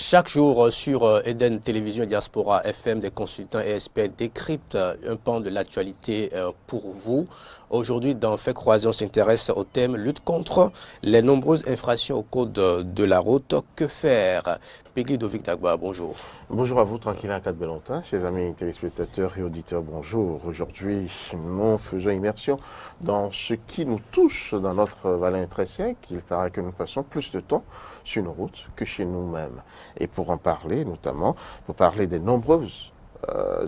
Chaque jour sur Eden Télévision Diaspora FM, des consultants et experts décryptent un pan de l'actualité pour vous. Aujourd'hui, dans Fait Croiser, on s'intéresse au thème lutte contre les nombreuses infractions au code de la route. Que faire? Peggy Dovik Dagba, bonjour. Bonjour à vous, tranquille à 4 Belontin, chers amis téléspectateurs et auditeurs, bonjour. Aujourd'hui, nous faisons immersion dans ce qui nous touche dans notre vallée intrinsèque. Il paraît que nous passons plus de temps sur nos routes que chez nous-mêmes. Et pour en parler, notamment, pour parler des nombreuses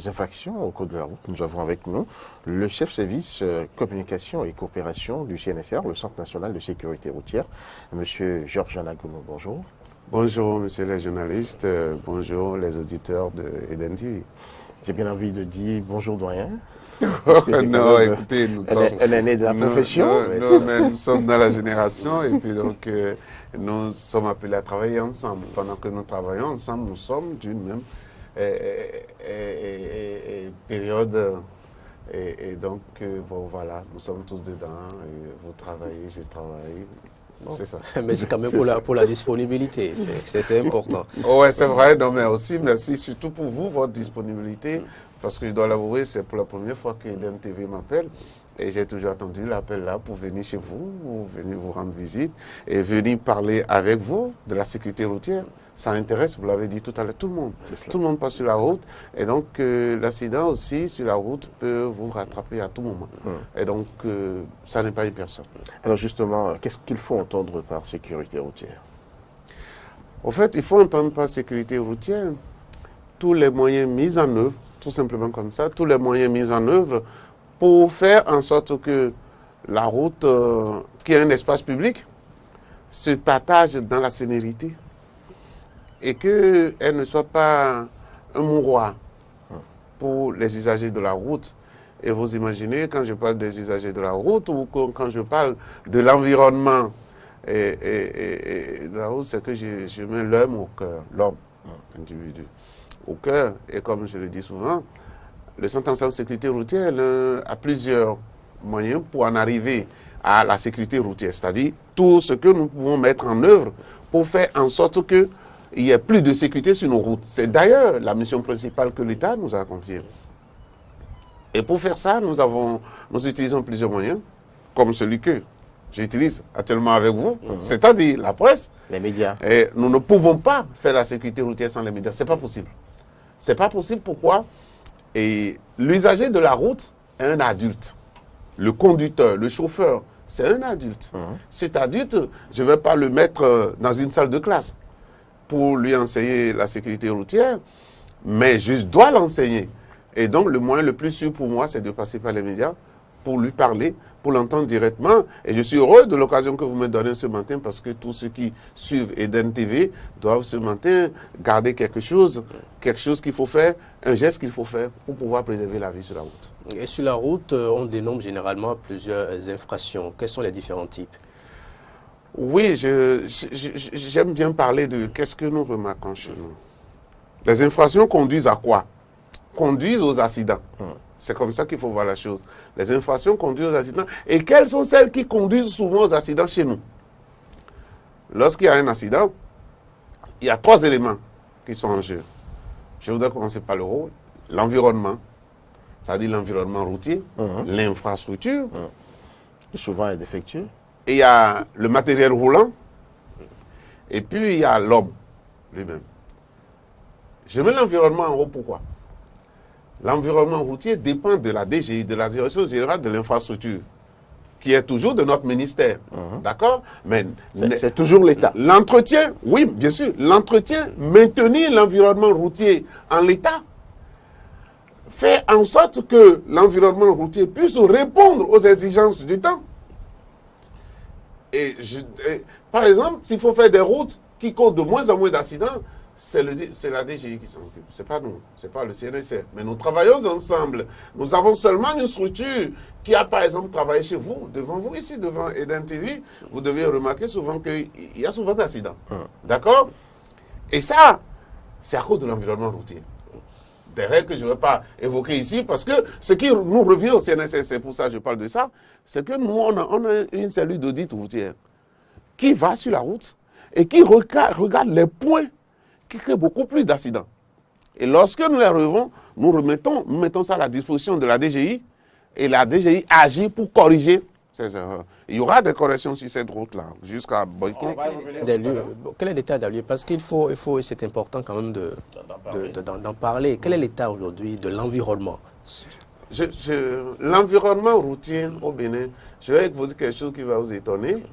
infractions au code de la route, nous avons avec nous le chef service communication et coopération du CNSR, le Centre national de sécurité routière, Monsieur Georges Anagounou. Bonjour. Bonjour, monsieur les journalistes, bonjour les auditeurs de Eden TV. J'ai bien envie de dire bonjour doyen. Non, écoutez, nous sommes... Un aîné de la profession. Nous sommes dans la génération et puis donc nous sommes appelés à travailler ensemble. Pendant que nous travaillons ensemble, nous sommes d'une même période. Et donc, bon, voilà, nous sommes tous dedans. Vous travaillez, je travaille. C'est ça. Mais c'est quand même pour la disponibilité, c'est important. Oui, c'est vrai, non, mais aussi merci surtout pour vous, votre disponibilité, parce que je dois l'avouer, c'est pour la première fois que Eden TV m'appelle et j'ai toujours attendu l'appel là pour venir chez vous, venir vous rendre visite et venir parler avec vous de la sécurité routière. Ça intéresse, vous l'avez dit tout à l'heure, tout le monde. Tout le monde passe sur la route et donc l'accident aussi sur la route peut vous rattraper à tout moment. Et donc ça n'est pas une personne. Alors justement, qu'est-ce qu'il faut entendre par sécurité routière? En fait, il faut entendre par sécurité routière tous les moyens mis en œuvre, tout simplement comme ça, tous les moyens mis en œuvre pour faire en sorte que la route, qui est un espace public, se partage dans la sérénité. Et qu'elle ne soit pas un mouroir pour les usagers de la route. Et vous imaginez, quand je parle des usagers de la route ou quand je parle de l'environnement et de la route, c'est que je mets l'homme au cœur, l'homme, l'individu, au cœur. Et comme je le dis souvent, le Centre national de sécurité routière a plusieurs moyens pour en arriver à la sécurité routière, c'est-à-dire tout ce que nous pouvons mettre en œuvre pour faire en sorte que il y a plus de sécurité sur nos routes. C'est d'ailleurs la mission principale que l'État nous a confiée. Et pour faire ça, nous utilisons plusieurs moyens, comme celui que j'utilise actuellement avec vous, c'est-à-dire la presse. Les médias. Et nous ne pouvons pas faire la sécurité routière sans les médias. C'est pas possible. C'est pas possible. Pourquoi? Et l'usager de la route est un adulte. Le conducteur, le chauffeur, c'est un adulte. Cet adulte, je ne vais pas le mettre dans une salle de classe pour lui enseigner la sécurité routière, mais je dois l'enseigner. Et donc, le moyen le plus sûr pour moi, c'est de passer par les médias pour lui parler, pour l'entendre directement. Et je suis heureux de l'occasion que vous me donnez ce matin parce que tous ceux qui suivent Eden TV doivent ce matin garder quelque chose qu'il faut faire, un geste qu'il faut faire pour pouvoir préserver la vie sur la route. Et sur la route, on dénombre généralement plusieurs infractions. Quels sont les différents types? Oui, j'aime bien parler de qu'est-ce que nous remarquons chez nous. Les infractions conduisent à quoi? Conduisent aux accidents. C'est comme ça qu'il faut voir la chose. Les infractions conduisent aux accidents. Et quelles sont celles qui conduisent souvent aux accidents chez nous? Lorsqu'il y a un accident, il y a 3 éléments qui sont en jeu. Je voudrais commencer par le rôle. L'environnement, c'est-à-dire l'environnement routier, l'infrastructure. Qui souvent est défectueux. Et il y a le matériel roulant, et puis il y a l'homme lui-même. Je mets l'environnement en haut, pourquoi? L'environnement routier dépend de la DGI, de la Direction générale de l'infrastructure, qui est toujours de notre ministère. D'accord? Mais c'est toujours l'État. L'entretien, oui, bien sûr, l'entretien, maintenir l'environnement routier en l'état, faire en sorte que l'environnement routier puisse répondre aux exigences du temps. Par exemple, s'il faut faire des routes qui causent de moins en moins d'accidents, c'est la DGI qui s'en occupe. Ce n'est pas nous, ce n'est pas le CNSR. Mais nous travaillons ensemble. Nous avons seulement une structure qui a, par exemple, travaillé chez vous, devant vous ici, devant Eden TV. Vous devez remarquer souvent qu'il y a souvent d'accidents. D'accord? Et ça, c'est à cause de l'environnement routier. Des règles que je ne vais pas évoquer ici, parce que ce qui nous revient au CNSS, c'est pour ça que je parle de ça, c'est que nous, on a une cellule d'audit routière qui va sur la route et qui regarde les points qui crée beaucoup plus d'accidents. Et lorsque nous les relevons, nous mettons ça à la disposition de la DGI, et la DGI agit pour corriger ces erreurs. Il y aura des corrections sur cette route-là, jusqu'à Boycon. Quel est l'état des lieux? Parce qu'il faut, c'est important quand même d'en parler. Quel est l'état aujourd'hui de l'environnement? L'environnement routier au Bénin, je vais vous dire quelque chose qui va vous étonner.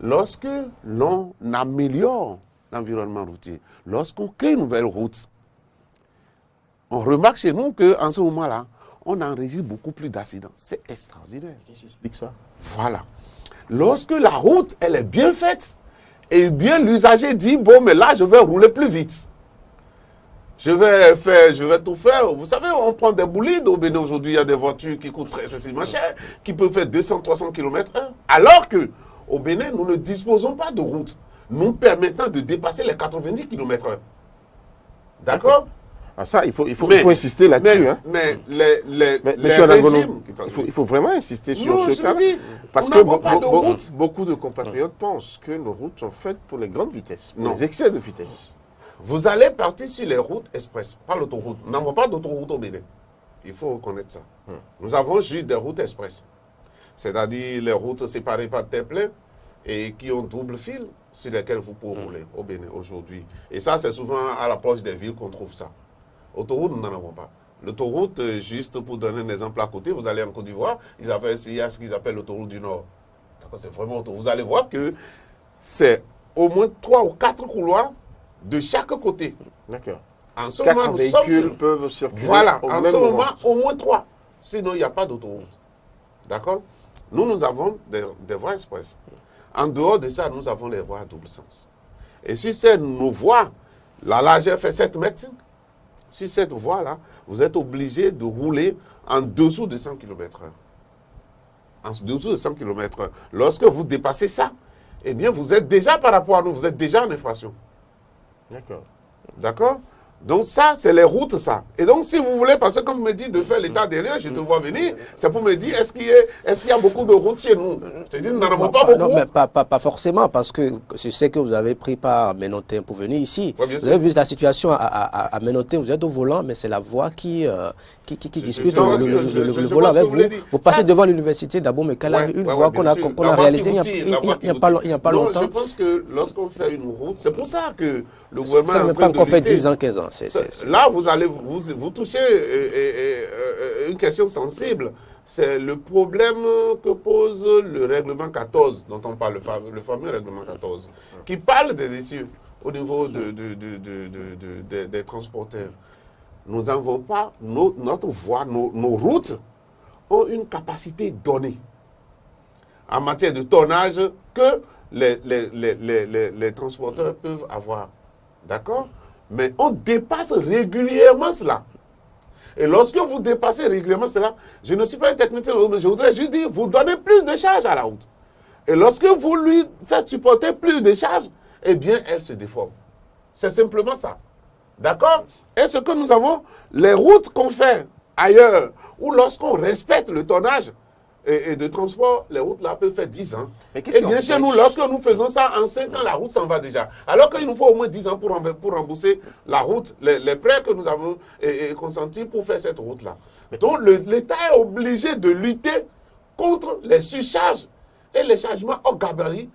Lorsque l'on améliore l'environnement routier, lorsqu'on crée une nouvelle route, on remarque chez nous qu'en ce moment-là, on enregistre beaucoup plus d'accidents. C'est extraordinaire. Qu'est-ce qui explique ça? Voilà. Lorsque la route, elle est bien faite, et bien l'usager dit, bon, mais là, je vais rouler plus vite. Je vais tout faire. Vous savez, on prend des boulides au Bénin aujourd'hui. Il y a des voitures qui coûtent excessivement cher, qui peuvent faire 200-300 km/h. Alors que au Bénin, nous ne disposons pas de route nous permettant de dépasser les 90 km/h. D'accord? Ah, ça, il faut insister là-dessus. Mais les régimes... Il faut vraiment insister sur ce cas. Parce que beaucoup de compatriotes pensent que nos routes sont faites pour les grandes vitesses, pour les excès de vitesse. Vous allez partir sur les routes express, pas l'autoroute. Nous n'avons pas d'autoroute au Bénin. Il faut reconnaître ça. Nous avons juste des routes express. C'est-à-dire les routes séparées par terre-plein et qui ont double fil sur lesquelles vous pouvez rouler au Bénin aujourd'hui. Et ça, c'est souvent à l'approche des villes qu'on trouve ça. Autoroute, nous n'en avons pas. L'autoroute, juste pour donner un exemple à côté, vous allez en Côte d'Ivoire, il y a ce qu'ils appellent l'autoroute du Nord. C'est vraiment autoroute. Vous allez voir que c'est au moins 3 ou 4 couloirs de chaque côté. D'accord. En ce moment, nous véhicules peuvent circuler. Voilà, en ce moment, au moins 3. Sinon, il n'y a pas d'autoroute. D'accord? Nous avons des voies express. En dehors de ça, nous avons les voies à double sens. Et si c'est nos voies, la largeur fait 7 mètres, si cette voie-là, vous êtes obligé de rouler en dessous de 100 km/h. En dessous de 100 km/h. Lorsque vous dépassez ça, eh bien, vous êtes déjà, par rapport à nous, vous êtes déjà en infraction. D'accord. D'accord? Donc ça, c'est les routes, ça. Et donc, si vous voulez, parce que quand vous me dites de faire l'état des lieux, je te vois venir, c'est pour me dire, est-ce qu'il y a beaucoup de routes chez nous? Je te dis, nous n'en avons pas beaucoup. Non, mais pas forcément, parce que je sais que vous avez pris part à Ménotin pour venir ici. Ouais, vous avez vu la situation à Ménotin, vous êtes au volant, mais c'est la voie qui dispute le volant avec vous. Vous passez devant l'université d'Abomey-Calavi, une voie qu'on a réalisée il n'y a pas longtemps. Je pense que lorsqu'on fait une route, c'est pour ça que le gouvernement ça n'est pas encore fait 10 ans, 15 ans. Là, vous touchez une question sensible. C'est le problème que pose le règlement 14, dont on parle, le fameux règlement 14, qui parle des issues au niveau des transporteurs. Nous n'avons pas notre voie, nos routes ont une capacité donnée en matière de tonnage que les transporteurs peuvent avoir. D'accord? Mais on dépasse régulièrement cela. Et lorsque vous dépassez régulièrement cela, je ne suis pas un technicien, mais je voudrais juste dire, vous donnez plus de charge à la route. Et lorsque vous lui faites supporter plus de charge, eh bien, elle se déforme. C'est simplement ça. D'accord? Et ce que nous avons, les routes qu'on fait ailleurs, ou lorsqu'on respecte le tonnage et de transport, les routes là peuvent faire 10 ans. Et bien chez nous, lorsque nous faisons ça, en 5 ans, la route s'en va déjà. Alors qu'il nous faut au moins 10 ans pour rembourser la route, les prêts que nous avons consentis pour faire cette route-là. Donc l'État est obligé de lutter contre les surcharges et les chargements hors gabarit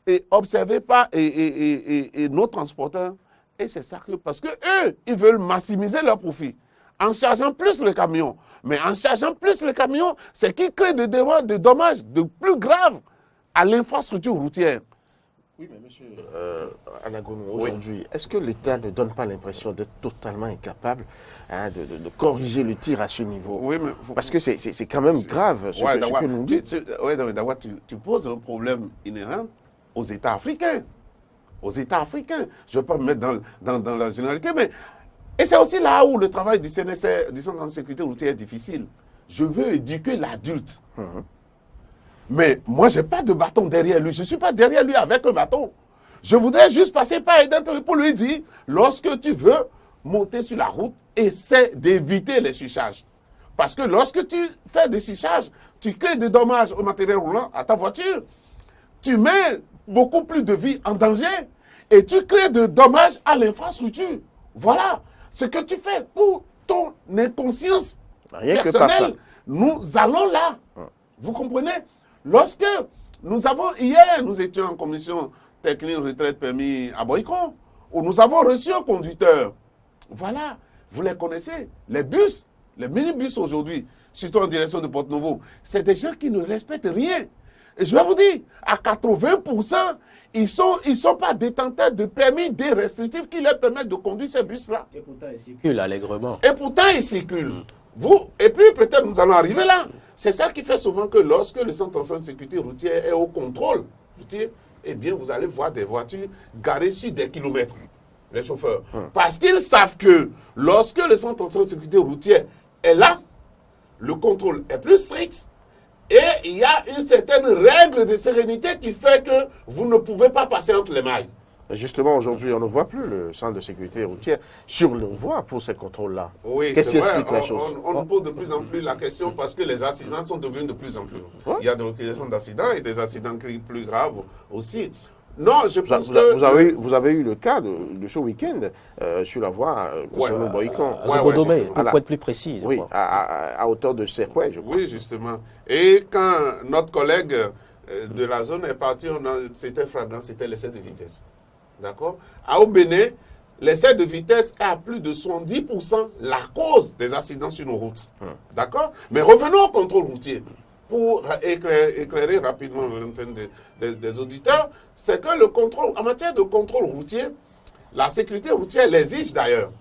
et observés par nos transporteurs. Et c'est ça que, parce que eux, ils veulent maximiser leur profit en chargeant plus le camion. Mais en chargeant plus le camion, c'est qui crée des dommages de plus graves à l'infrastructure routière. Oui, mais monsieur Anagonu, aujourd'hui, est-ce que l'État ne donne pas l'impression d'être totalement incapable de corriger le tir à ce niveau? Oui, mais parce que c'est quand même grave ce que nous dites. Oui, d'abord, tu poses un problème inhérent aux États africains. Aux États africains. Je ne vais pas me mettre dans la généralité, mais... Et c'est aussi là où le travail du CNSR, du Centre de sécurité routière, est difficile. Je veux éduquer l'adulte. Mais moi, je n'ai pas de bâton derrière lui. Je ne suis pas derrière lui avec un bâton. Je voudrais juste passer par Eden pour lui dire, lorsque tu veux monter sur la route, essaie d'éviter les surcharges. Parce que lorsque tu fais des surcharges, tu crées des dommages au matériel roulant, à ta voiture. Tu mets beaucoup plus de vies en danger. et tu crées de dommages à l'infrastructure. Voilà ce que tu fais pour ton inconscience Rien que par ça. personnelle. Nous allons là. Vous comprenez? Lorsque nous avons, hier, nous étions en commission technique retraite permis à Boycon, où nous avons reçu un conducteur. Voilà, vous les connaissez. Les bus, les minibus aujourd'hui, surtout en direction de Porte-Nouveau, c'est des gens qui ne respectent rien. Et je vais vous dire, à 80%, ils sont pas détenteurs de permis des restrictifs qui leur permettent de conduire ces bus-là. Et pourtant, ils circulent allègrement. Et pourtant, ils circulent. Et puis peut-être nous allons arriver là. C'est ça qui fait souvent que lorsque le centre de sécurité routière est au contrôle routier, eh bien, vous allez voir des voitures garées sur des kilomètres, les chauffeurs. Parce qu'ils savent que lorsque le centre de sécurité routière est là, le contrôle est plus strict et il y a une certaine règle de sérénité qui fait que vous ne pouvez pas passer entre les mailles. Justement, aujourd'hui, on ne voit plus le centre de sécurité routière sur le voie pour ces contrôles-là. Oui, qu'est-ce qui c'est vrai. explique la chose? On nous pose de plus en plus la question parce que les accidents sont devenus de plus en plus. Il y a des reconnaissances d'accidents et des accidents plus graves aussi. Non, je pense que... Vous avez eu le cas de ce week-end sur la voie concernant Boycon. Zobodomé, justement. pour être plus précis. je Oui, crois. à hauteur de Serquet, je crois. Oui, justement. Et quand notre collègue de la zone est parti, c'était flagrant, c'était l'excès de vitesse. D'accord? Au Bénin, l'excès de vitesse est à plus de 70% la cause des accidents sur nos routes. D'accord? Mais revenons au contrôle routier. Pour éclairer rapidement l'antenne des auditeurs, c'est que le contrôle, en matière de contrôle routier, la sécurité routière l'exige d'ailleurs,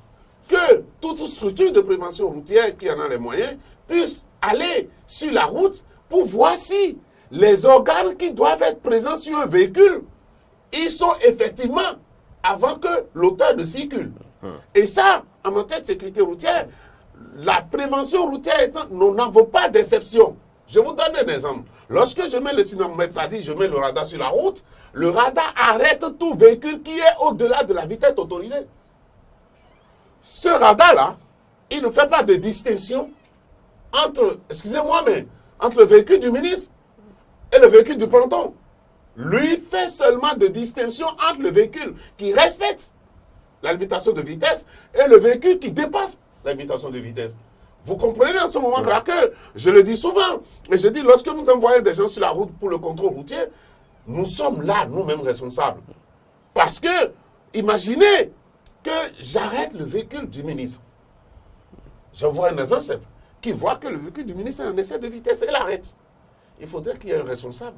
que toute structure de prévention routière qui en a les moyens puisse aller sur la route pour voir si les organes qui doivent être présents sur un véhicule, ils sont effectivement avant que l'auteur ne circule. Et ça, en matière de sécurité routière, la prévention routière étant, nous n'avons pas d'exception. Je vous donne un exemple. Lorsque je mets le cinémomètre, c'est-à-dire je mets le radar sur la route, le radar arrête tout véhicule qui est au-delà de la vitesse autorisée. Ce radar-là, il ne fait pas de distinction entre, excusez-moi, mais entre le véhicule du ministre et le véhicule du peloton. Lui fait seulement de distinction entre le véhicule qui respecte la limitation de vitesse et le véhicule qui dépasse la limitation de vitesse. Vous comprenez en ce moment-là que, je le dis souvent, et je dis, lorsque nous envoyons des gens sur la route pour le contrôle routier, nous sommes là, nous-mêmes responsables. Parce que, imaginez que j'arrête le véhicule du ministre. Je vois un exemple simple, qui voit que le véhicule du ministre est en excès de vitesse et l'arrête. Il faudrait qu'il y ait un responsable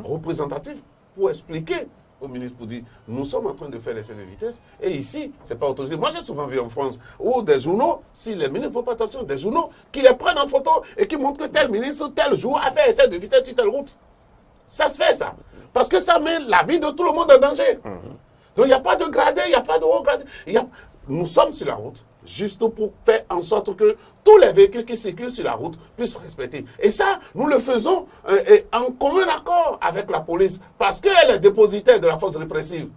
représentatif pour expliquer au ministre, pour dire, nous sommes en train de faire l'essai de vitesse, et ici, ce n'est pas autorisé. Moi, j'ai souvent vu en France, où des journaux, si les ministres ne font pas attention, des journaux qui les prennent en photo et qui montrent que tel ministre, tel jour, a fait essai de vitesse sur telle route. Ça se fait, ça. Parce que ça met la vie de tout le monde en danger. Donc, il n'y a pas de gradé, il n'y a pas de haut gradé. Nous sommes sur la route, juste pour faire en sorte que tous les véhicules qui circulent sur la route puissent respecter. Et ça, nous le faisons en commun accord avec la police, parce qu'elle est dépositaire de la force répressive.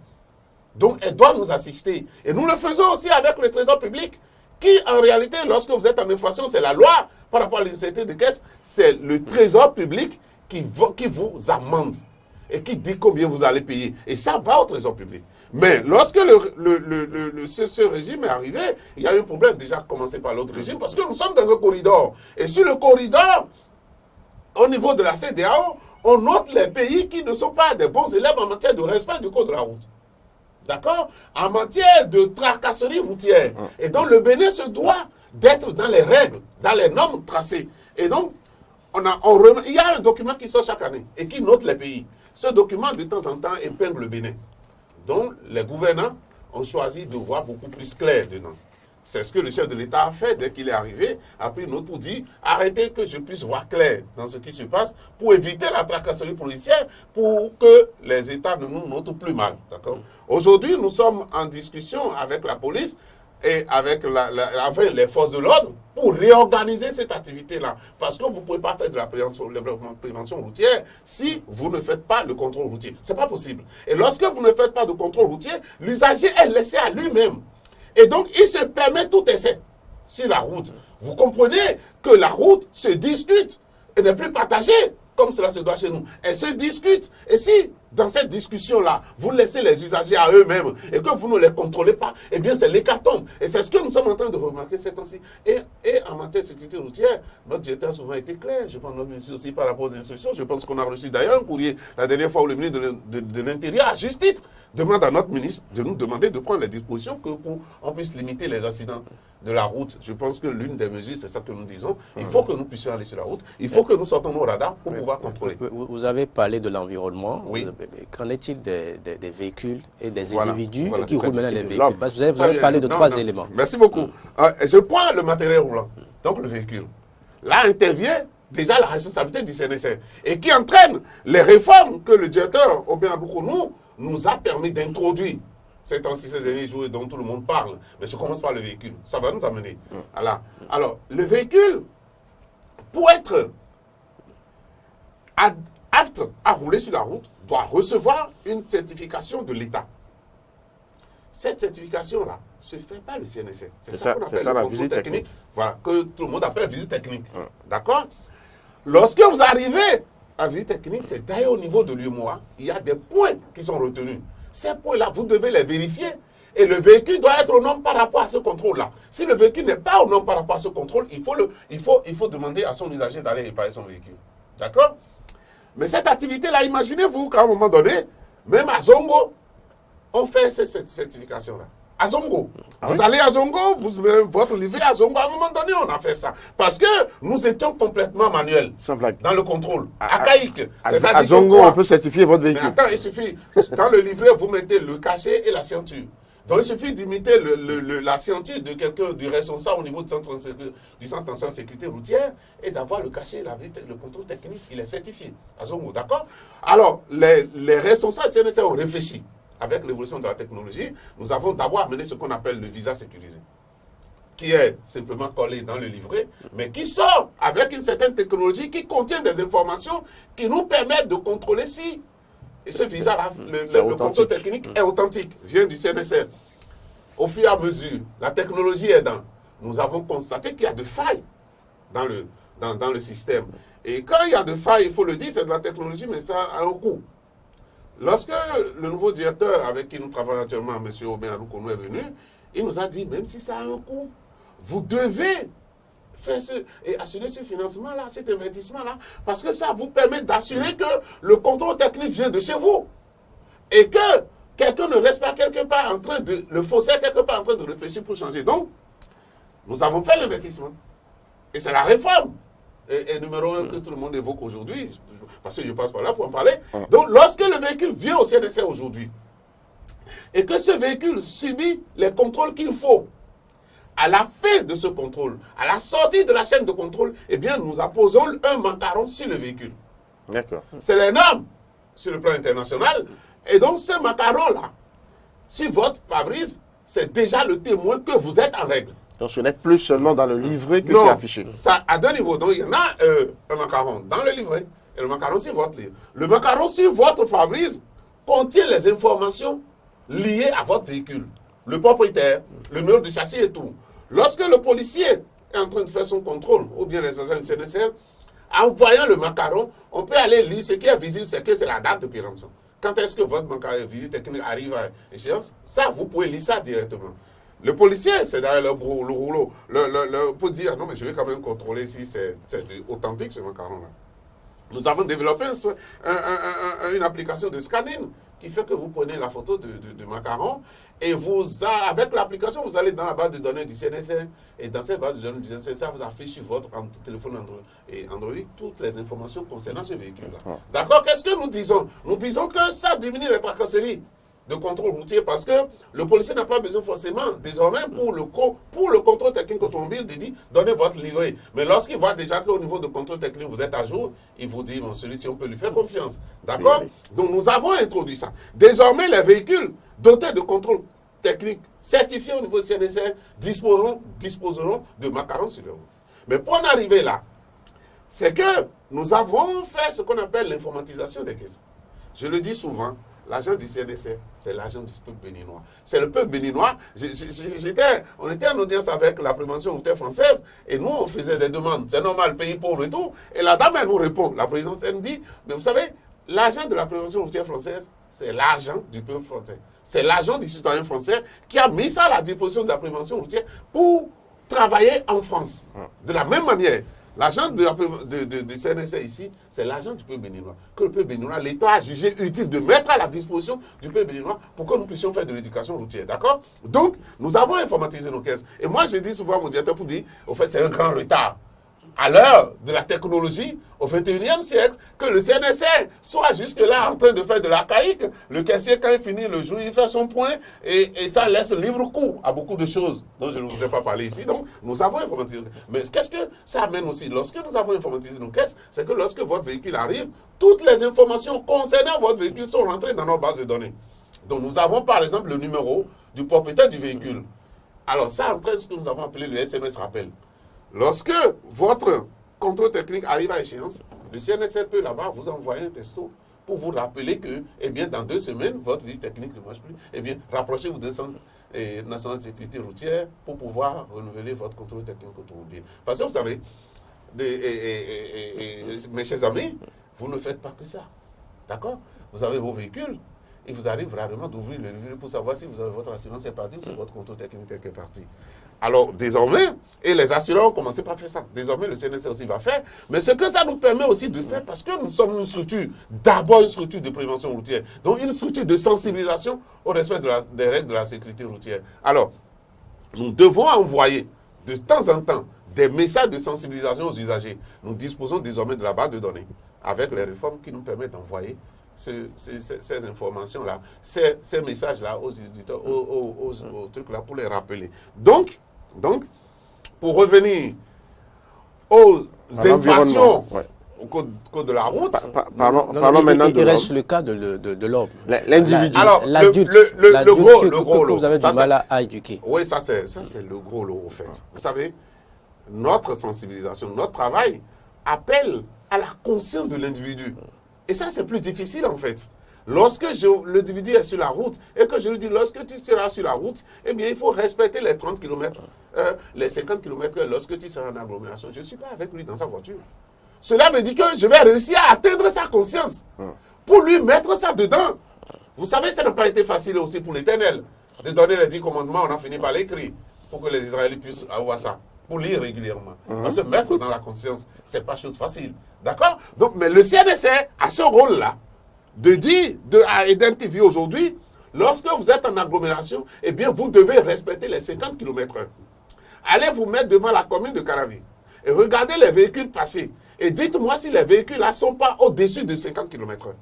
Donc, elle doit nous assister. Et nous le faisons aussi avec le Trésor public, qui, en réalité, lorsque vous êtes en infraction, c'est la loi par rapport à l'insécurité de caisse, c'est le Trésor public qui vous amende et qui dit combien vous allez payer. Et ça va au Trésor public. Mais lorsque ce régime est arrivé, il y a eu un problème déjà commencé par l'autre régime parce que nous sommes dans un corridor. Et sur le corridor, au niveau de la CEDEAO, on note les pays qui ne sont pas des bons élèves en matière de respect du code de la route. D'accord? En matière de tracasserie routière. Et donc le Bénin se doit d'être dans les règles, dans les normes tracées. Et donc, il y a un document qui sort chaque année et qui note les pays. Ce document, de temps en temps, épingle le Bénin. Donc, les gouvernants ont choisi de voir beaucoup plus clair dedans. C'est ce que le chef de l'État a fait dès qu'il est arrivé, a pris une note pour dire arrêtez que je puisse voir clair dans ce qui se passe pour éviter la tracasserie policière, pour que les États ne nous notent plus mal. D'accord? Aujourd'hui, nous sommes en discussion avec la police et avec les forces de l'ordre pour réorganiser cette activité-là. Parce que vous ne pouvez pas faire de la prévention routière si vous ne faites pas le contrôle routier. Ce n'est pas possible. Et lorsque vous ne faites pas de contrôle routier, l'usager est laissé à lui-même. Et donc, il se permet tout essai sur la route. Vous comprenez que la route se discute et n'est plus partagée comme cela se doit chez nous. Elle se discute. Et si dans cette discussion-là, vous laissez les usagers à eux-mêmes et que vous ne les contrôlez pas, eh bien, c'est l'hécatombe. Et c'est ce que nous sommes en train de remarquer ces temps-ci. Et en matière de sécurité routière, notre directeur a souvent été clair. Je pense notre ministre aussi par rapport aux instructions. Je pense qu'on a reçu d'ailleurs un courrier la dernière fois où le ministre de l'Intérieur, à juste titre, demande à notre ministre de nous demander de prendre les dispositions pour qu'on puisse limiter les accidents de la route. Je pense que l'une des mesures, c'est ça que nous disons. Il faut que nous puissions aller sur la route. Il faut que nous sortons nos radars pour pouvoir contrôler. Vous avez parlé de l'environnement. Oui. Qu'en est-il des véhicules et des Voilà. individus Voilà, qui très roulent bien. maintenant les véhicules? Parce que vous avez parlé de Non, trois non. éléments. Merci beaucoup. Je prends le matériel roulant, donc le véhicule. Là intervient déjà la responsabilité du CNSR et qui entraîne les réformes que le directeur Aubin Adoukonou nous a permis d'introduire ces temps-ci, ces derniers jours dont tout le monde parle. Mais je commence par le véhicule. Ça va nous amener. Voilà. Alors, le véhicule, pour être apte à rouler sur la route, doit recevoir une certification de l'État. Cette certification-là ne se fait pas le CNSR. C'est ça qu'on appelle le la contrôle visite technique. Voilà, que tout le monde appelle visite technique. D'accord? Lorsque vous arrivez à visite technique, c'est d'ailleurs au niveau de l'UMOA, il y a des points qui sont retenus. Ces points-là, vous devez les vérifier. Et le véhicule doit être aux normes par rapport à ce contrôle-là. Si le véhicule n'est pas aux normes par rapport à ce contrôle, il faut demander à son usager d'aller réparer son véhicule. D'accord? Mais cette activité-là, imaginez-vous qu'à un moment donné, même à Zongo, on fait cette certification-là. À Zongo. Vous allez à Zongo, vous mettez votre livret à Zongo. À un moment donné, on a fait ça. Parce que nous étions complètement manuels Sans blague. dans le contrôle. Archaïque. À Zongo, on peut certifier votre Mais véhicule. attends, il suffit. Dans le livret, vous mettez le cachet et la ceinture. Donc, il suffit d'imiter la ceinture de quelqu'un, du responsable au niveau du centre de sécurité routière et d'avoir le cachet, le contrôle technique, il est certifié à Zongo, d'accord? Alors, les responsables de CNSR ont réfléchi. Avec l'évolution de la technologie, nous avons d'abord amené ce qu'on appelle le visa sécurisé, qui est simplement collé dans le livret, mais qui sort avec une certaine technologie qui contient des informations qui nous permettent de contrôler si ce visa-là, le contrôle technique est authentique, vient du CNSR. Au fur et à mesure, la technologie aidant, nous avons constaté qu'il y a de failles dans le système. Et quand il y a de failles, il faut le dire, c'est de la technologie, mais ça a un coût. Lorsque le nouveau directeur avec qui nous travaillons actuellement, M. Aubin Adoukonou, est venu, il nous a dit, même si ça a un coût, vous devez faire et assurer ce financement-là, cet investissement-là, parce que ça vous permet d'assurer que le contrôle technique vient de chez vous. Et que quelqu'un ne reste pas quelque part en train de, le faussaire quelque part en train de réfléchir pour changer. Donc, nous avons fait l'investissement. Et c'est la réforme. Et numéro 1 que tout le monde évoque aujourd'hui, parce que je passe par là pour en parler. Donc, lorsque le véhicule vient au CNSR aujourd'hui, et que ce véhicule subit les contrôles qu'il faut, à la fin de ce contrôle, à la sortie de la chaîne de contrôle, eh bien, nous apposons un macaron sur le véhicule. D'accord. C'est les normes sur le plan international. Et donc, ce macaron-là, sur votre pare-brise, c'est déjà le témoin que vous êtes en règle. Donc, ce n'est plus seulement dans le livret que Non, c'est affiché. ça à deux niveaux. Donc, il y en a un macaron dans le livret et le macaron sur votre livre. Le macaron sur votre pare-brise contient les informations liées à votre véhicule. Le propriétaire, le numéro de châssis et tout. Lorsque le policier est en train de faire son contrôle, ou bien les agents du CNSR, en voyant le macaron, on peut aller lire ce qui est visible, c'est que c'est la date de péremption. Quand est-ce que votre visite technique arrive à échéance? Ça, vous pouvez lire ça directement. Le policier, c'est derrière le rouleau, pour dire, non, mais je vais quand même contrôler si c'est authentique ce macaron-là. Nous avons développé une application de scanning qui fait que vous prenez la photo de macaron et avec l'application, vous allez dans la base de données du CNSR et dans cette base de données du CNSR, ça vous affiche sur votre téléphone Android toutes les informations concernant ce véhicule-là. D'accord? Qu'est-ce que nous disons? Nous disons que ça diminue les tracasseries de contrôle routier parce que le policier n'a pas besoin forcément désormais pour le contrôle technique automobile de dire donnez votre livret. Mais lorsqu'il voit déjà qu'au niveau de contrôle technique vous êtes à jour, il vous dit bon, celui-ci on peut lui faire confiance. D'accord? Oui. Donc nous avons introduit ça. Désormais les véhicules dotés de contrôle technique certifiés au niveau du CNSR disposeront de macarons sur les routes. Mais pour en arriver là, c'est que nous avons fait ce qu'on appelle l'informatisation des caisses. Je le dis souvent, l'agent du CNSR, c'est l'agent du peuple béninois. C'est le peuple béninois. On était en audience avec la prévention routière française et nous, on faisait des demandes. C'est normal, pays pauvre et tout. Et la dame, elle nous répond. La présidente, elle nous dit, mais vous savez, L'agent de la prévention routière française, c'est l'agent du peuple français. C'est l'agent du citoyen français qui a mis ça à la disposition de la prévention routière pour travailler en France. De la même manière, l'agent du CNSA ici, c'est l'agent du peuple béninois. Que le peuple béninois, l'État a jugé utile de mettre à la disposition du peuple béninois pour que nous puissions faire de l'éducation routière. D'accord? Donc, nous avons informatisé nos caisses. Et moi, je dis souvent à mon directeur pour dire, au fait, c'est un grand retard. À l'heure de la technologie, au XXIe siècle, que le CNSA soit jusque-là en train de faire de l'archaïque. Le caissier, quand il finit le jour, il fait son point et ça laisse libre cours à beaucoup de choses dont je ne voudrais pas parler ici. Donc, nous avons informatisé. Mais qu'est-ce que ça amène aussi? Lorsque nous avons informatisé nos caisses, c'est que lorsque votre véhicule arrive, toutes les informations concernant votre véhicule sont rentrées dans notre base de données. Donc, nous avons par exemple le numéro du propriétaire du véhicule. Alors, ça entraîne ce que nous avons appelé le SMS rappel. Lorsque votre contrôle technique arrive à échéance, le CNSA peut là-bas vous envoyer un texto pour vous rappeler que, eh bien, dans 2 semaines, votre vie technique ne marche plus. Eh bien, rapprochez-vous de Centre national de sécurité routière pour pouvoir renouveler votre contrôle technique automobile. Parce que vous savez, mes chers amis, vous ne faites pas que ça. D'accord? Vous avez vos véhicules. Il vous arrive rarement d'ouvrir le revue pour savoir si vous avez votre assurance est partie ou si votre contrôle technique est parti. Alors, désormais, et les assureurs ont commencé par faire ça. Désormais, le CNSA aussi va faire. Mais ce que ça nous permet aussi de faire, parce que nous sommes une structure, d'abord une structure de prévention routière, donc une structure de sensibilisation au respect des règles de la sécurité routière. Alors, nous devons envoyer de temps en temps des messages de sensibilisation aux usagers. Nous disposons désormais de la base de données avec les réformes qui nous permettent d'envoyer ces informations-là, ces messages-là aux éditeurs, aux trucs-là pour les rappeler. Donc, pour revenir aux infractions au code de la route, parlons maintenant il reste le cas de l'homme. L'individu. Alors, l'adulte le gros que vous avez du mal à éduquer. Oui, ça c'est le gros lot, en fait. Vous savez, notre sensibilisation, notre travail appelle à la conscience de l'individu. Et ça, c'est plus difficile, en fait. Lorsque l'individu est sur la route et que je lui dis, lorsque tu seras sur la route, eh bien, il faut respecter les 30 km, les 50 km lorsque tu seras en agglomération. Je ne suis pas avec lui dans sa voiture. Cela veut dire que je vais réussir à atteindre sa conscience pour lui mettre ça dedans. Vous savez, ça n'a pas été facile aussi pour l'Éternel de donner les 10 commandements. On a fini par l'écrire pour que les Israélites puissent avoir ça, pour lire régulièrement. Parce que mettre dans la conscience, ce n'est pas chose facile. D'accord? Donc, mais le CNSA a ce rôle-là de dire à Eden TV aujourd'hui, lorsque vous êtes en agglomération, eh bien, vous devez respecter les 50 km/h. Allez vous mettre devant la commune de Caravi et regardez les véhicules passer. Et dites-moi si les véhicules-là ne sont pas au-dessus de 50 km/h.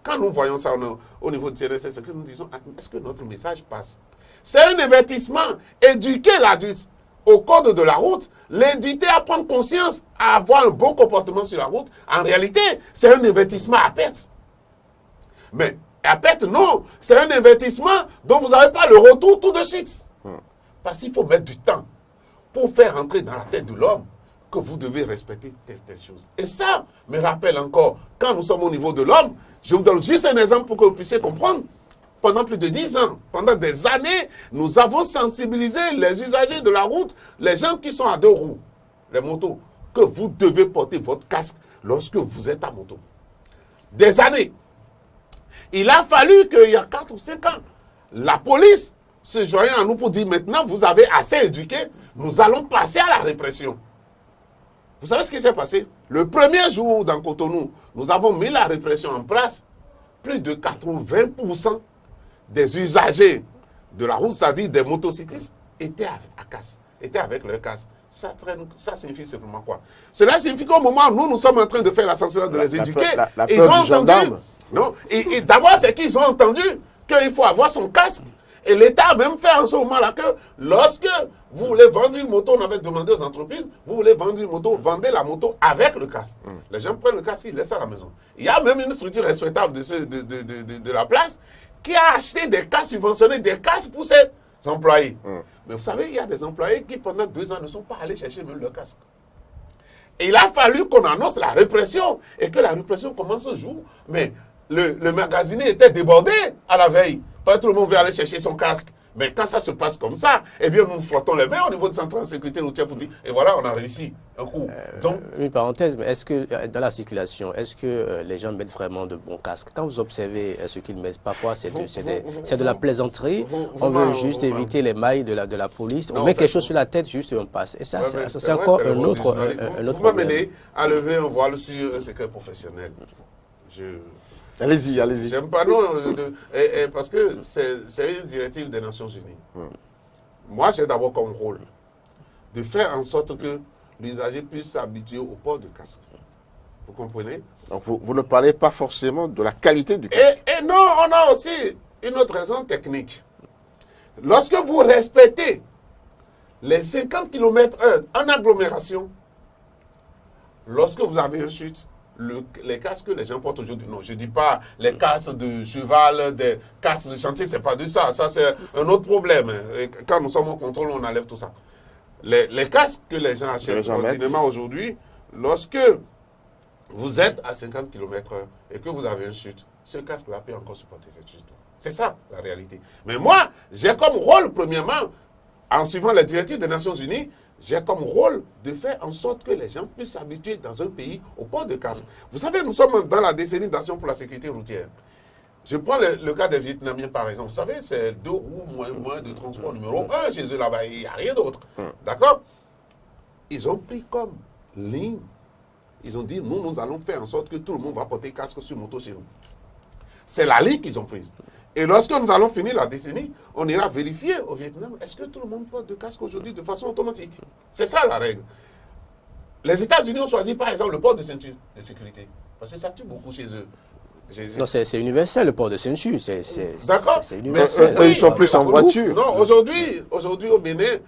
Quand nous voyons ça au niveau du CNSA, c'est que nous disons, est-ce que notre message passe? C'est un avertissement. Éduquer l'adulte au code de la route, l'éduquer à prendre conscience, à avoir un bon comportement sur la route. En réalité, c'est un avertissement à perte. Mais à perte, non. C'est un avertissement dont vous n'avez pas le retour tout de suite. Parce qu'il faut mettre du temps pour faire entrer dans la tête de l'homme que vous devez respecter telle chose. Et ça me rappelle encore, quand nous sommes au niveau de l'homme, je vous donne juste un exemple pour que vous puissiez comprendre. Pendant plus de 10 ans, pendant des années, nous avons sensibilisé les usagers de la route, les gens qui sont à 2 roues, les motos, que vous devez porter votre casque lorsque vous êtes à moto. Des années. Il a fallu qu'il y a 4 ou 5 ans, la police se joigne à nous pour dire maintenant vous avez assez éduqué, nous allons passer à la répression. Vous savez ce qui s'est passé? Le premier jour dans Cotonou, nous avons mis la répression en place. Plus de 80% des usagers de la route, c'est-à-dire des motocyclistes, étaient à casse, étaient avec leur casque. Ça signifie simplement quoi? Cela signifie qu'au moment où nous sommes en train de faire la sensibilisation, de les éduquer, ils ont entendu. Non, et d'abord, c'est qu'ils ont entendu qu'il faut avoir son casque. Et l'État a même fait en ce moment-là que lorsque vous voulez vendre une moto, on avait demandé aux entreprises, vous voulez vendre une moto, vendez la moto avec le casque. Les gens prennent le casque, ils laissent à la maison. Il y a même une structure respectable de la place qui a acheté des casques subventionnés, des casques pour ses employés. Mais vous savez, il y a des employés qui pendant 2 ans ne sont pas allés chercher même leur casque. Et il a fallu qu'on annonce la répression et que la répression commence ce jour. Mais le magasinier était débordé à la veille. Pas tout le monde veut aller chercher son casque. Mais quand ça se passe comme ça, eh bien, nous flottons les mains au niveau de centrale de sécurité routière pour dire, et voilà, on a réussi un coup. Donc, une parenthèse, mais est-ce que dans la circulation, est-ce que les gens mettent vraiment de bons casques? Quand vous observez ce qu'ils mettent, parfois c'est de la plaisanterie. On veut juste éviter les mailles de la police. On met quelque chose sur la tête juste et on passe. Et ça, c'est encore un autre problème. Vous m'amenez à lever un voile sur un secret professionnel. Allez-y. J'aime pas, non, parce que c'est une directive des Nations Unies. Moi, j'ai d'abord comme rôle de faire en sorte que l'usager puisse s'habituer au port de casque. Vous comprenez? Donc, vous ne parlez pas forcément de la qualité du casque. Et non, on a aussi une autre raison technique. Lorsque vous respectez les 50 km/h en agglomération, lorsque vous avez une chute, les casques que les gens portent aujourd'hui, non, je ne dis pas les casques de cheval, des casques de chantier, ce n'est pas de ça. Ça, c'est un autre problème. Et quand nous sommes au contrôle, on enlève tout ça. Les casques que les gens achètent continuellement aujourd'hui, lorsque vous êtes à 50 km/h et que vous avez une chute, ce casque-là peut encore supporter cette chute-là. C'est ça, la réalité. Mais moi, j'ai comme rôle, premièrement, en suivant les directives des Nations Unies, j'ai comme rôle de faire en sorte que les gens puissent s'habituer dans un pays au port de casque. Vous savez, nous sommes dans la décennie d'action pour la sécurité routière. Je prends le cas des Vietnamiens, par exemple. Vous savez, c'est 2 roues, moins de transport numéro 1 chez eux là-bas. Il n'y a rien d'autre. D'accord? Ils ont pris comme ligne. Ils ont dit, nous allons faire en sorte que tout le monde va porter casque sur moto chez nous. C'est la ligne qu'ils ont prise. Et lorsque nous allons finir la décennie, on ira vérifier au Vietnam, est-ce que tout le monde porte de casque aujourd'hui de façon automatique? C'est ça la règle. Les États-Unis ont choisi par exemple le port de ceinture de sécurité. Parce que ça tue beaucoup chez eux. Non, c'est universel le port de ceinture. D'accord. C'est universel. Mais, ils sont plus en voiture. Non, aujourd'hui au Bénin,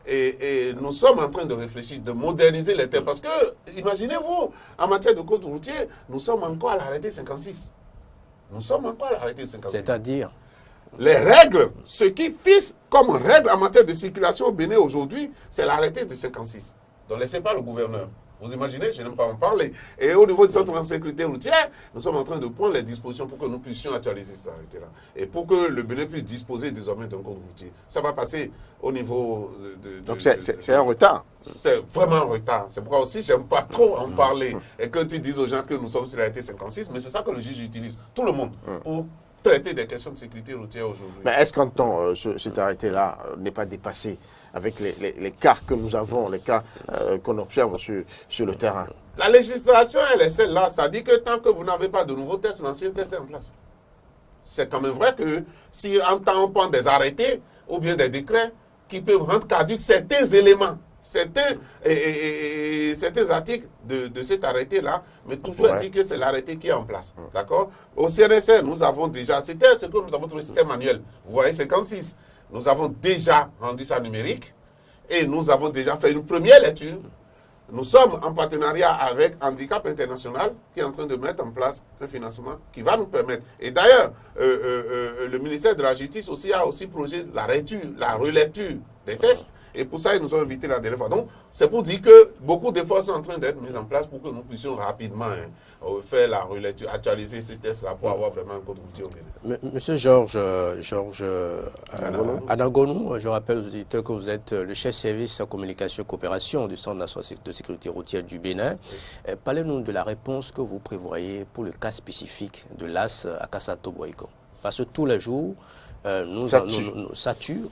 et nous sommes en train de réfléchir, de moderniser les terres. Parce que, imaginez-vous, en matière de code routier, nous sommes encore à l'arrêté 56. Nous sommes encore à l'arrêté 56. C'est-à-dire? Les règles, ce qui fixe comme règle en matière de circulation au Bénin aujourd'hui, c'est l'arrêté de 56. Donc laissez pas le gouverneur. Vous imaginez, je n'aime pas en parler. Et au niveau du centre de sécurité routière, nous sommes en train de prendre les dispositions pour que nous puissions actualiser cet arrêté-là. Et pour que le Bénin puisse disposer désormais d'un code routier. Ça va passer au niveau Donc c'est un retard. C'est vraiment un retard. C'est pourquoi aussi, j'aime pas trop en parler. Et que tu dises aux gens que nous sommes sur l'arrêté 56, mais c'est ça que le juge utilise. Tout le monde. Pour traiter des questions de sécurité routière aujourd'hui. Mais est-ce qu'en temps, cet arrêté-là n'est pas dépassé avec les cas que nous avons, les cas qu'on observe sur le terrain? La législation, elle est celle-là. Ça dit que tant que vous n'avez pas de nouveaux tests, l'ancien test est en place. C'est quand même vrai que si en temps on prend des arrêtés ou bien des décrets qui peuvent rendre caducs certains éléments, certains articles de cet arrêté-là, mais toujours dit que c'est l'arrêté qui est en place. D'accord? Au CNSR, nous avons déjà, c'était ce que nous avons trouvé, c'était manuel. Vous voyez, 56. Nous avons déjà rendu ça numérique et nous avons déjà fait une première lecture. Nous sommes en partenariat avec Handicap International qui est en train de mettre en place un financement qui va nous permettre. Et d'ailleurs, le ministère de la Justice aussi a aussi projeté la relecture des tests. Et pour ça, ils nous ont invités la dernière fois. Donc, c'est pour dire que beaucoup d'efforts sont en train d'être mis en place pour que nous puissions rapidement faire la relecture, actualiser ces tests-là pour avoir vraiment un code routier au Bénin. Monsieur Georges Anagonou, je rappelle aux auditeurs que vous êtes le chef service communication et coopération du Centre national de sécurité routière du Bénin. Parlez-nous de la réponse que vous prévoyez pour le cas spécifique de l'AS à Kassato-Boyko. Parce que tous les jours, ça tue,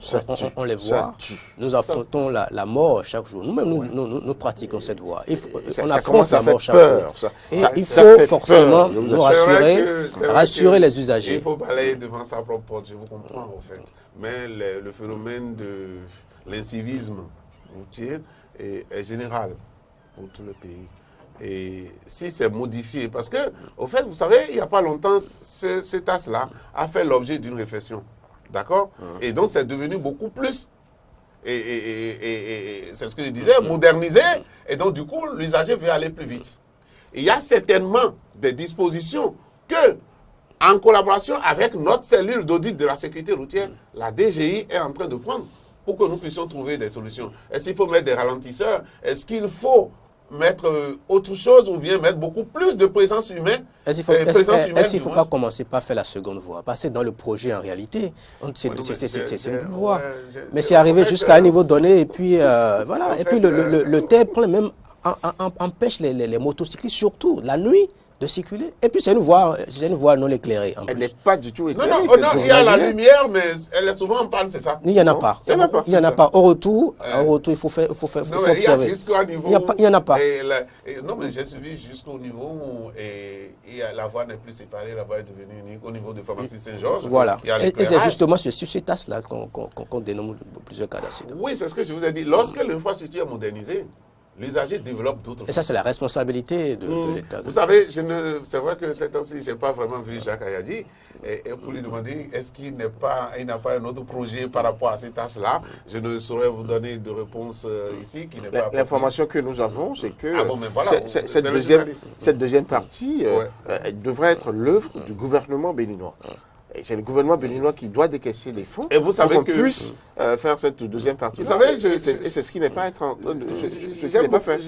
on les voit. Nous affrontons la mort chaque jour. Nous-mêmes, nous pratiquons cette voie. On affronte la mort chaque jour. Et il faut forcément nous rassurer les usagers. Il faut balayer devant sa propre porte, je vous comprends en fait. Mais le phénomène de l'incivisme routier est général pour tout le pays. Et si c'est modifié, parce que, au fait, vous savez, il n'y a pas longtemps, cet as-là a fait l'objet d'une réflexion. D'accord? Et donc, c'est devenu beaucoup plus, et c'est ce que je disais, modernisé. Et donc, du coup, l'usager veut aller plus vite. Il y a certainement des dispositions que, en collaboration avec notre cellule d'audit de la sécurité routière, la DGI est en train de prendre pour que nous puissions trouver des solutions. Est-ce qu'il faut mettre des ralentisseurs? Est-ce qu'il faut mettre autre chose ou bien mettre beaucoup plus de présence humaine Est-ce qu'il ne faut pas commencer par faire la seconde voie? Parce que dans le projet, en réalité, c'est une voie. Mais c'est arrivé jusqu'à un niveau donné, et puis voilà. Et puis le terre empêche les motocyclistes, surtout la nuit, de circuler. Et puis c'est une voie non éclairée. Elle n'est pas du tout éclairée. Non, il y a la lumière, mais elle est souvent en panne, c'est ça? Il n'y en a pas. Il n'y en a pas. Au retour, il faut observer. Il y a jusqu'au niveau. Il n'y en a pas. Non, mais j'ai suivi jusqu'au niveau où la voie n'est plus séparée, la voie est devenue unique au niveau de pharmacie Saint-Georges. Voilà. Et c'est justement sur cet axe-là qu'on dénomme plusieurs cas d'accident. Oui, c'est ce que je vous ai dit. Lorsque l'infrastructure est modernisée, l'usager développe d'autres. Et ça, c'est la responsabilité de l'État. Vous savez, c'est vrai que ces temps-ci, je n'ai pas vraiment vu Jacques Ayadi. Et pour lui demander, est-ce qu'il n'a pas un autre projet par rapport à cet as-là? Je ne saurais vous donner de réponse ici. L'information que nous avons, c'est que voilà, cette deuxième partie devrait être l'œuvre du gouvernement béninois. Et c'est le gouvernement béninois qui doit décaisser les fonds et vous savez pour qu'on puisse faire cette deuxième partie. Vous savez, c'est ce qui n'est pas fait.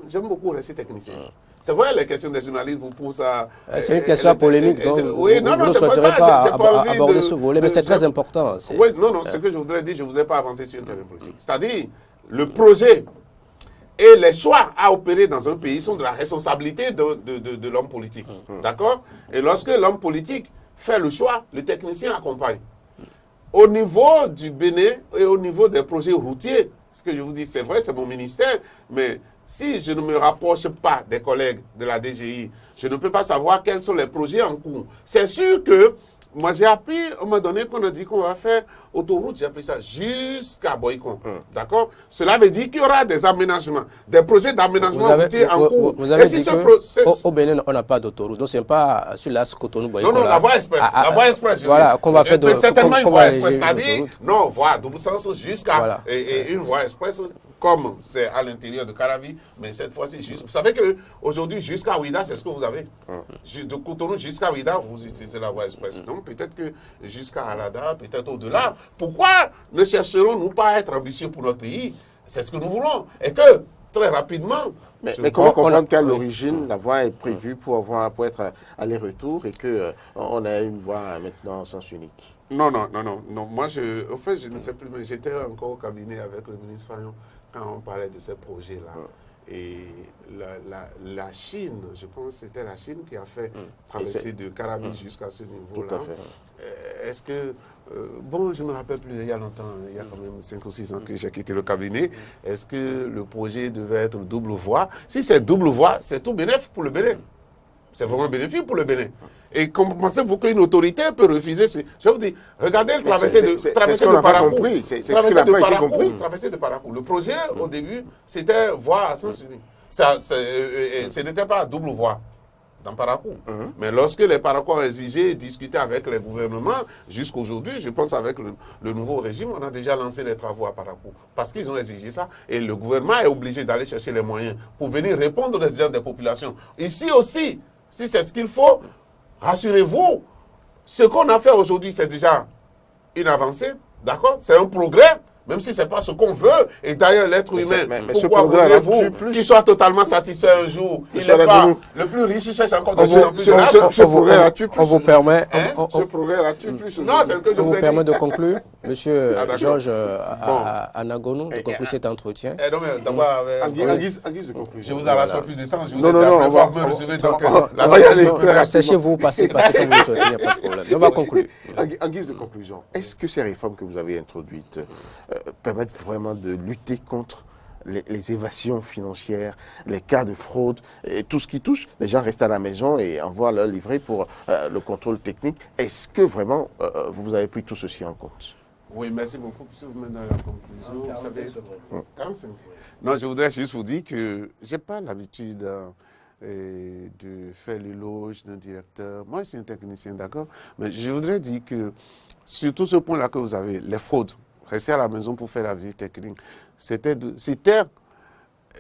J'aime beaucoup rester technicien. C'est vrai, les questions des journalistes vous poussent à... C'est une question polémique, donc vous ne souhaiterez pas aborder ce volet, mais c'est très important. Oui, non, ce que je voudrais dire, je ne vous ai pas avancé sur une terrain politique. C'est-à-dire, le projet et les choix à opérer dans un pays sont de la responsabilité de l'homme politique. D'accord? Et lorsque l'homme politique fait le choix, le technicien accompagne. Au niveau du Bénin et au niveau des projets routiers, ce que je vous dis, c'est vrai, c'est mon ministère, mais si je ne me rapproche pas des collègues de la DGI, je ne peux pas savoir quels sont les projets en cours. C'est sûr que moi, j'ai appris, à un moment donné, qu'on a dit qu'on va faire autoroute, j'ai appris ça jusqu'à Boycon. D'accord? Cela veut dire qu'il y aura des aménagements, des projets d'aménagement routier en cours. Vous avez dit qu'au Bénin, on n'a pas d'autoroute. Donc, ce n'est pas sur l'As Cotonou-Boycon. Non, la voie express. La voie express. Voilà, qu'on va faire de... Certainement une voie express. C'est-à-dire, non, voie double sens jusqu'à... Et une voie express, comme c'est à l'intérieur de Caravi, mais cette fois-ci, vous savez qu'aujourd'hui, jusqu'à Ouida, c'est ce que vous avez. De Cotonou jusqu'à Ouida, vous utilisez la voie express. Donc, peut-être que jusqu'à Alada, peut-être au-delà. Pourquoi ne chercherons-nous pas à être ambitieux pour notre pays? C'est ce que nous voulons. Et que, très rapidement... Mais comment comprendre qu'à l'origine, la voie est prévue pour être aller-retour et qu'on a une voie maintenant sens unique? Non. Moi, en fait, je ne sais plus, mais j'étais encore au cabinet avec le ministre Fayon quand on parlait de ces projets-là. Et la Chine, je pense que c'était la Chine qui a fait traverser de Carabi jusqu'à ce niveau-là. Est-ce que... bon, je ne me rappelle plus, il y a longtemps, il y a quand même 5 ou 6 ans que j'ai quitté le cabinet. Est-ce que le projet devait être double voie? Si c'est double voie, c'est tout bénéfique pour le Bénin. C'est vraiment bénéfique pour le Bénin. Et pensez-vous qu'une autorité peut refuser? Je vous dis, regardez le traversée de Paracou. C'est ce qui n'a pas été compris. Traversée de Paracou. Le projet, au début, c'était voie à sens unique. Ce n'était pas double voie dans Paracou. Mais lorsque les Paracou ont exigé, discuté avec les gouvernements, jusqu'aujourd'hui, je pense avec le nouveau régime, on a déjà lancé les travaux à Paracou. Parce qu'ils ont exigé ça. Et le gouvernement est obligé d'aller chercher les moyens pour venir répondre aux exigences des populations. Ici aussi, si c'est ce qu'il faut, rassurez-vous, ce qu'on a fait aujourd'hui, c'est déjà une avancée, d'accord? C'est un progrès, même si ce n'est pas ce qu'on veut. Et d'ailleurs, l'être humain, pourquoi voulez-vous qu'il soit totalement satisfait un jour? Il n'est pas le plus riche, il cherche encore de plus en plus. Ce progrès-là-tu plus? On vous permet... Ce progrès-là-tu plus? Non, c'est ce que je vous ai dit. On vous permet de conclure, Monsieur Georges Anagonou, de conclure cet entretien. En guise de conclusion. Je vous arrache plus de temps. Je vous ai dit sachez-vous passer comme vous le souhaitez, il n'y a pas de problème. On va conclure. En guise de conclusion, est-ce que ces réformes que vous avez introduites permettent vraiment de lutter contre les évasions financières, les cas de fraude, et tout ce qui touche? Les gens restent à la maison et envoient leur livret pour le contrôle technique. Est-ce que vraiment vous avez pris tout ceci en compte? Oui, merci beaucoup. Si vous me donnez la conclusion, vous savez, 45. Non, je voudrais juste vous dire que je n'ai pas l'habitude de faire l'éloge d'un directeur. Moi, je suis un technicien, d'accord? Mais je voudrais dire que sur tout ce point-là que vous avez, les fraudes, rester à la maison pour faire la visite technique, c'était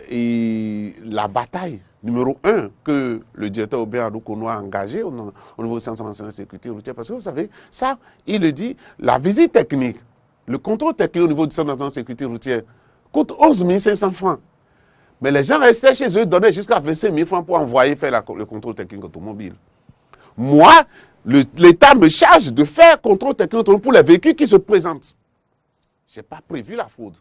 la bataille numéro 1 que le directeur Aubert Adoukono a engagé au niveau du Centre national de sécurité routière. Parce que vous savez, ça, il le dit, la visite technique, le contrôle technique au niveau du Centre national de sécurité routière coûte 11 500 francs. Mais les gens restaient chez eux, donnaient jusqu'à 25 000 francs pour envoyer faire le contrôle technique automobile. moi, l'État me charge de faire contrôle technique pour les véhicules qui se présentent. Je n'ai pas prévu la fraude.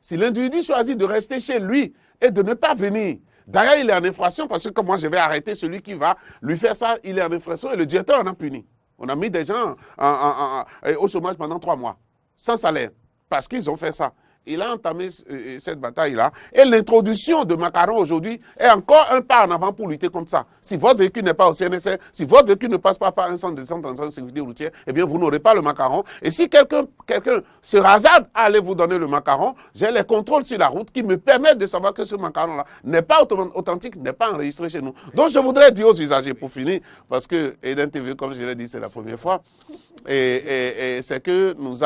Si l'individu choisit de rester chez lui et de ne pas venir, d'ailleurs, il est en infraction parce que comme moi, je vais arrêter celui qui va lui faire ça, il est en infraction et le directeur en a puni. On a mis des gens au chômage pendant 3 mois, sans salaire, parce qu'ils ont fait ça. Il a entamé cette bataille-là. Et l'introduction de Macaron aujourd'hui est encore un pas en avant pour lutter contre ça. Si votre véhicule n'est pas au CNSR, si votre véhicule ne passe pas par un centre de sécurité routière, eh bien, vous n'aurez pas le Macaron. Et si quelqu'un se hasarde à aller vous donner le Macaron, j'ai les contrôles sur la route qui me permettent de savoir que ce Macaron-là n'est pas authentique, n'est pas enregistré chez nous. Donc, je voudrais dire aux usagers, pour finir, parce que Eden TV, comme je l'ai dit, c'est la première fois, et c'est que nous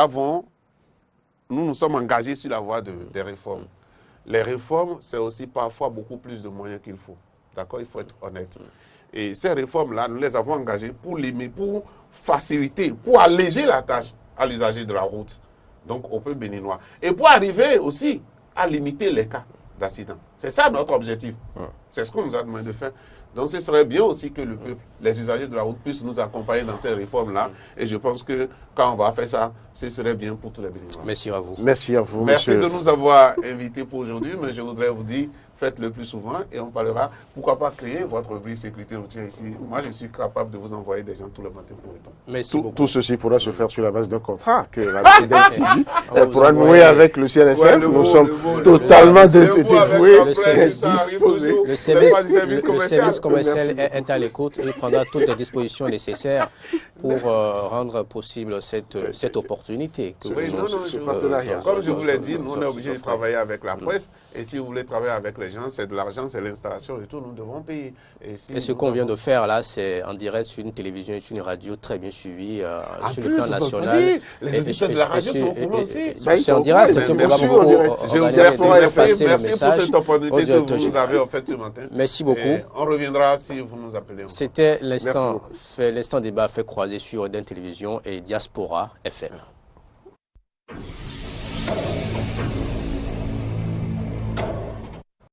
nous sommes engagés sur la voie des réformes. Les réformes, c'est aussi parfois beaucoup plus de moyens qu'il faut. D'accord? Il faut être honnête. Et ces réformes-là, nous les avons engagées pour faciliter, pour alléger la tâche à l'usager de la route, donc au peuple béninois. Et pour arriver aussi à limiter les cas d'accident. C'est ça notre objectif. C'est ce qu'on nous a demandé de faire. Donc ce serait bien aussi que le peuple, les usagers de la route puissent nous accompagner dans ces réformes-là. Et je pense que quand on va faire ça, ce serait bien pour tous les Béninois. Merci à vous. Merci à vous, Merci monsieur. de nous avoir invités pour aujourd'hui, mais je voudrais vous dire, faites-le plus souvent et on parlera. Pourquoi pas créer votre rubrique sécurité routière ici. Moi, je suis capable de vous envoyer des gens tous les matins pour répondre. Merci beaucoup. Tout ceci pourra se faire sur la base d'un contrat que la TV pourra nouer avec le CNSF. Ouais, Nous sommes totalement dévoués, disposés. Le service commercial est à l'écoute. Il prendra toutes les dispositions nécessaires pour rendre possible cette opportunité. Que Oui, comme je vous l'ai dit, nous on est obligé de travailler avec la presse. Et si vous voulez travailler avec les gens, c'est de l'argent, c'est l'installation et tout, nous devons payer. Et ce qu'on vient de faire là, c'est en direct sur une télévision et sur une radio très bien suivie sur le plan national. Les éditeurs de la radio sont au courant aussi. C'est en direct, c'est un programme Je vous remercie pour cette opportunité que vous nous avez offerte ce matin. Merci beaucoup. On reviendra si vous nous appelez. C'était l'instant débat fait croiser sur Eden Télévision et Diaspora FM.